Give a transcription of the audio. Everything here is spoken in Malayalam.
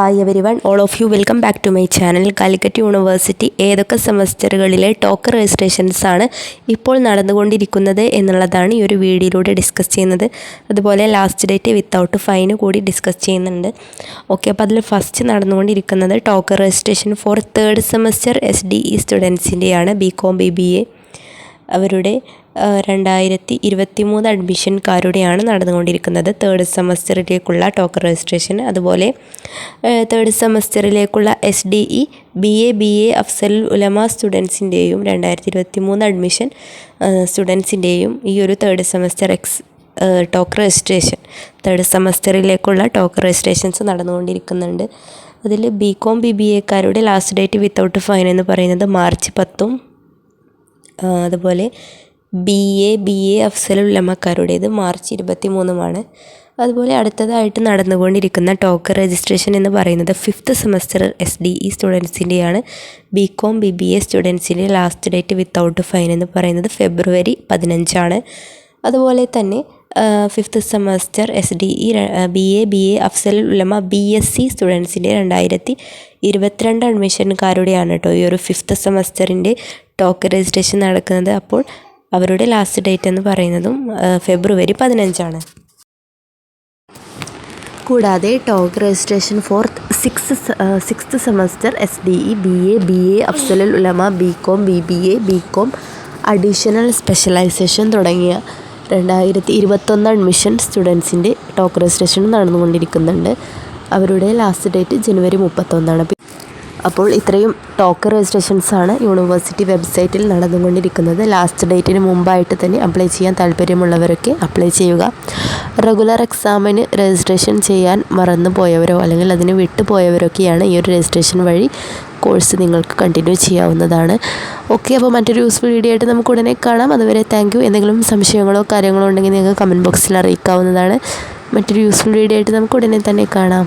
Hi everyone, all of you welcome back to my channel. Calicut university ഏതൊക്കെ സെമസ്റ്ററുകളിലെ ടോക്കർ രജിസ്ട്രേഷൻസ് ആണ് ഇപ്പോൾ നടന്നുകൊണ്ടിരിക്കുന്നത് എന്നുള്ളതാണ് ഈ ഒരു വീഡിയോയിലൂടെ ഡിസ്കസ് ചെയ്യുന്നത്. അതുപോലെ ലാസ്റ്റ് ഡേറ്റ് വിത്തൗട്ട് ഫൈന് കൂടി ഡിസ്കസ് ചെയ്യുന്നുണ്ട്. ഓക്കെ, അപ്പോൾ അതിൽ ഫസ്റ്റ് നടന്നുകൊണ്ടിരിക്കുന്നത് ടോക്കർ registration for third semester SDE സ്റ്റുഡൻസിൻ്റെയാണ്. BCom BBA അവരുടെ 2023 അഡ്മിഷൻകാരുടെയാണ് നടന്നുകൊണ്ടിരിക്കുന്നത് തേർഡ് സെമസ്റ്ററിലേക്കുള്ള ടോക്കർ രജിസ്ട്രേഷൻ. അതുപോലെ തേർഡ് സെമസ്റ്ററിലേക്കുള്ള SDE BA അഫ്സൽ ഉലമ സ്റ്റുഡൻസിൻ്റെയും 2023 അഡ്മിഷൻ സ്റ്റുഡൻസിൻ്റെയും ഈ ഒരു തേർഡ് സെമസ്റ്റർ ടോക്കർ രജിസ്ട്രേഷൻ തേർഡ് സെമസ്റ്ററിലേക്കുള്ള ടോക്കർ രജിസ്ട്രേഷൻസ് നടന്നുകൊണ്ടിരിക്കുന്നുണ്ട്. അതിൽ BCom BBAക്കാരുടെ ലാസ്റ്റ് ഡേറ്റ് വിത്തൗട്ട് ഫൈൻ എന്ന് പറയുന്നത് മാർച്ച് 10-ഉം അതുപോലെ BA അഫ്സൽ ഉലമക്കാരുടേത് മാർച്ച് 23-ഉമാണ്. അതുപോലെ അടുത്തതായിട്ട് നടന്നുകൊണ്ടിരിക്കുന്ന ടോക്കർ രജിസ്ട്രേഷൻ എന്ന് പറയുന്നത് ഫിഫ്ത്ത് സെമസ്റ്റർ SDE സ്റ്റുഡൻസിൻ്റെയാണ്. BCom BBA സ്റ്റുഡൻസിൻ്റെ ലാസ്റ്റ് ഡേറ്റ് വിത്തൗട്ട് ഫൈൻ എന്ന് പറയുന്നത് ഫെബ്രുവരി 15-ആണ്. അതുപോലെ തന്നെ fifth semester SDE BA Afzal Ulama BSc സ്റ്റുഡൻസിൻ്റെ 2022 അഡ്മിഷൻകാരുടെയാണ് കേട്ടോ ഈ ഒരു ഫിഫ്ത്ത് സെമസ്റ്ററിൻ്റെ ടോക്കർ രജിസ്ട്രേഷൻ നടക്കുന്നത്. അപ്പോൾ അവരുടെ ലാസ്റ്റ് ഡേറ്റ് എന്ന് പറയുന്നതും ഫെബ്രുവരി 15-ആണ്. കൂടാതെ ടോക്കർ registration for sixth semester SDE BA Afzal Ulama BCom BBA BCom additional specialization തുടങ്ങിയ 2021 അഡ്മിഷൻ സ്റ്റുഡൻസിൻ്റെ ടോക്കർ രജിസ്ട്രേഷൻ നടന്നുകൊണ്ടിരിക്കുന്നുണ്ട്. അവരുടെ ലാസ്റ്റ് ഡേറ്റ് ജനുവരി 31-ആണ്. അപ്പോൾ ഇത്രയും ടോക്കർ രജിസ്ട്രേഷൻസാണ് യൂണിവേഴ്സിറ്റി വെബ്സൈറ്റിൽ നടന്നുകൊണ്ടിരിക്കുന്നത്. ലാസ്റ്റ് ഡേറ്റിന് മുമ്പായിട്ട് തന്നെ അപ്ലൈ ചെയ്യാൻ താല്പര്യമുള്ളവരൊക്കെ അപ്ലൈ ചെയ്യുക. റെഗുലർ എക്സാമിന് രജിസ്ട്രേഷൻ ചെയ്യാൻ മറന്നു പോയവരോ അല്ലെങ്കിൽ അതിന് വിട്ടുപോയവരൊക്കെയാണ് ഈ ഒരു രജിസ്ട്രേഷൻ വഴി കോഴ്സ് നിങ്ങൾക്ക് കണ്ടിന്യൂ ചെയ്യാവുന്നതാണ്. ഓക്കെ, അപ്പോൾ മറ്റൊരു യൂസ്ഫുൾ വീഡിയോ ആയിട്ട് നമുക്ക് ഉടനെ കാണാം. അതുവരെ താങ്ക് യു. എന്തെങ്കിലും സംശയങ്ങളോ കാര്യങ്ങളോ ഉണ്ടെങ്കിൽ നിങ്ങൾക്ക് കമൻറ്റ് ബോക്സിൽ അറിയിക്കാവുന്നതാണ്. മറ്റൊരു യൂസ്ഫുൾ വീഡിയോ ആയിട്ട് നമുക്ക് ഉടനെ തന്നെ കാണാം.